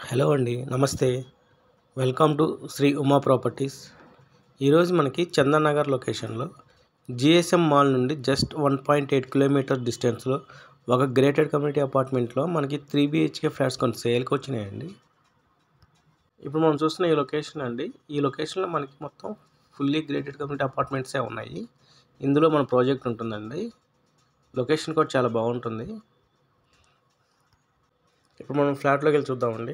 Hello అండి, నమస్తే. Welcome to Shri Uma properties. ఈరోజు మనకి చందనగర్ లొకేషన్లో జిఎస్ఎం మాల్ నుండి జస్ట్ 1.8 కిలోమీటర్ డిస్టెన్స్లో ఒక గ్రేటెడ్ కమ్యూనిటీ అపార్ట్మెంట్లో మనకి 3 BHK ఫ్లాట్స్ కొన్ని సేల్కి వచ్చినాయండి. ఇప్పుడు మనం చూస్తున్న ఈ లొకేషన్ అండి. ఈ లొకేషన్లో మనకి మొత్తం ఫుల్లీ గ్రేటెడ్ కమ్యూనిటీ అపార్ట్మెంట్సే ఉన్నాయి. ఇందులో మన ప్రాజెక్ట్ ఉంటుందండి. లొకేషన్ కూడా చాలా బాగుంటుంది. ఇప్పుడు మనం ఫ్లాట్లోకి వెళ్ళి చూద్దామండి.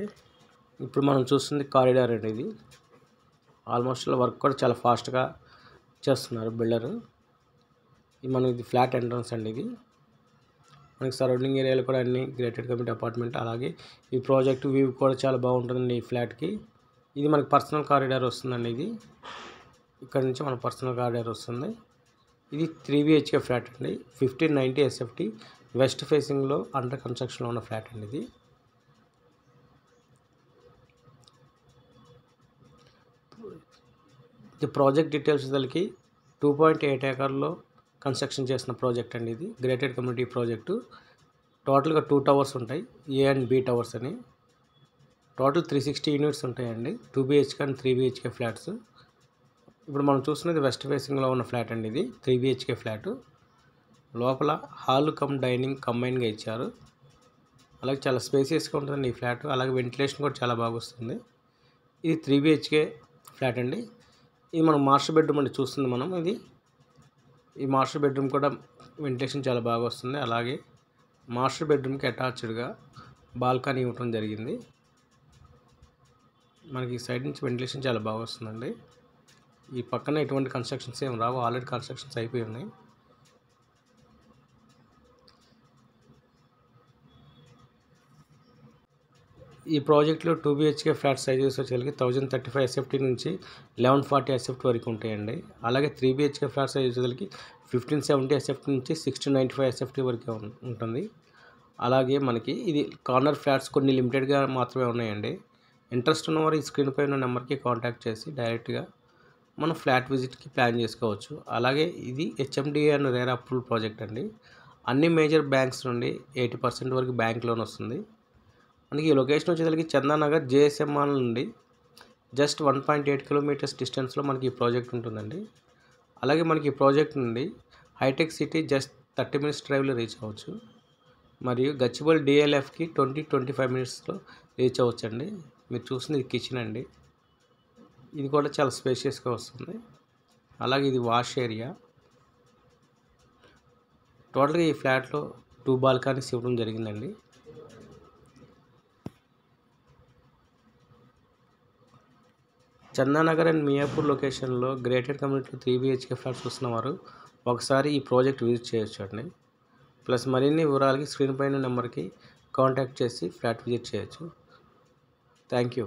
ఇప్పుడు మనం చూస్తుంది కారిడార్ అండి. ఇది ఆల్మోస్ట్ వర్క్ కూడా చాలా ఫాస్ట్గా చేస్తున్నారు బిల్డరు. ఇది ఫ్లాట్ ఎంట్రన్స్ అండి. ఇది మనకి సరౌండింగ్ ఏరియాలో కూడా అన్ని గ్రేటెడ్ కమ్యూనిటీ అపార్ట్మెంట్. అలాగే ఈ ప్రాజెక్ట్ వ్యూ కూడా చాలా బాగుంటుందండి ఈ ఫ్లాట్కి. ఇది మనకి పర్సనల్ కారిడార్ వస్తుందండి. ఇది ఇక్కడ నుంచి మన పర్సనల్ కారిడార్ వస్తుంది. ఇది 3 BHK ఫ్లాట్ అండి. 1590 SFT వెస్ట్ ఫేసింగ్లో అండర్ కన్స్ట్రక్షన్లో ఉన్న ఫ్లాట్ అండి. ఇది ప్రాజెక్ట్ డీటెయిల్స్ వచ్చేసరికి 2.8 ఏకర్లో కన్స్ట్రక్షన్ చేసిన ప్రాజెక్ట్ అండి. ఇది గ్రేటెడ్ కమ్యూనిటీ ప్రాజెక్టు. టోటల్గా 2 టవర్స్ ఉంటాయి, ఏ అండ్ బి టవర్స్ అని. టోటల్ 360 యూనిట్స్ ఉంటాయండి. 2 BHK అండ్ 3 BHK ఫ్లాట్స్. ఇప్పుడు మనం చూస్తున్నది వెస్ట్ ఫేసింగ్లో ఉన్న ఫ్లాట్ అండి. ఇది 3 BHK ఫ్లాటు. లోపల హాల్ కమ్ డైనింగ్ కంబైన్గా ఇచ్చారు. అలాగే చాలా స్పేసియస్గా ఉంటుందండి ఈ ఫ్లాట్. అలాగే వెంటిలేషన్ కూడా చాలా బాగా వస్తుంది. ఇది 3 BHK ఫ్లాట్ అండి. ఇది మనం మాస్టర్ బెడ్రూమ్ అండి చూస్తుంది మనం. ఈ మాస్టర్ బెడ్రూమ్ కూడా వెంటిలేషన్ చాలా బాగా వస్తుంది. అలాగే మాస్టర్ బెడ్రూమ్కి అటాచ్డ్గా బాల్కనీ ఇవ్వడం జరిగింది. మనకి ఈ సైడ్ నుంచి వెంటిలేషన్ చాలా బాగా వస్తుందండి. ఈ పక్కన ఎటువంటి కన్స్ట్రక్షన్స్ ఏం రావు, ఆల్రెడీ కన్స్ట్రక్షన్స్ అయిపోయి ఉన్నాయి. ఈ ప్రాజెక్ట్లో 2 BHK ఫ్లాట్ సైజెస్ వచ్చేసరికి 1035 SFT నుంచి 1140 SFT వరకు ఉంటాయండి. అలాగే 3 BHK ఫ్లాట్ సైజ్ వచ్చేసరికి 1570 SFT నుంచి 1695 SFT వరకు ఉంటుంది. అలాగే మనకి ఇది కార్నర్ ఫ్లాట్స్ కొన్ని లిమిటెడ్గా మాత్రమే ఉన్నాయండి. ఇంట్రెస్ట్ ఉన్నవారు ఈ స్క్రీన్ పై ఉన్న నెంబర్కి కాంటాక్ట్ చేసి డైరెక్ట్గా మనం ఫ్లాట్ విజిట్కి ప్లాన్ చేసుకోవచ్చు. అలాగే ఇది HMDA and rare approval project అండి. అన్ని మేజర్ బ్యాంక్స్ నుండి 80% వరకు బ్యాంక్ లోన్ వస్తుంది. మనకి ఈ లొకేషన్ వచ్చేసరికి చందానగర్ జిఎస్ఎం మాల్ నుండి జస్ట్ 1.8 కిలోమీటర్స్ డిస్టెన్స్లో మనకి ఈ ప్రాజెక్ట్ ఉంటుందండి. అలాగే మనకి ఈ ప్రాజెక్ట్ నుండి హైటెక్ సిటీ జస్ట్ 30 మినిట్స్ డ్రైవ్లో రీచ్ అవ్వచ్చు. మరియు గచ్చిబౌలి DLFకి 20-25 మినిట్స్లో రీచ్ అవ్వచ్చు అండి. మీరు చూస్తుంది ఇది కిచెన్ అండి. ఇది కూడా చాలా స్పేషియస్గా వస్తుంది. అలాగే ఇది వాష్ ఏరియా. టోటల్గా ఈ ఫ్లాట్లో 2 బాల్కనీస్ ఇవ్వడం జరిగిందండి. చందానగర్ అండ్ మియాపూర్ లొకేషన్లో గ్రేటెడ్ కమ్యూనిటీలో 3 BHK ఫ్లాట్స్ చూస్తున్నవారు ఒకసారి ఈ ప్రాజెక్ట్ విజిట్ చేయొచ్చు అండి. ప్లస్ మరిన్ని వివరాలకి స్క్రీన్ పైన నెంబర్కి కాంటాక్ట్ చేసి ఫ్లాట్ విజిట్ చేయొచ్చు. Thank you.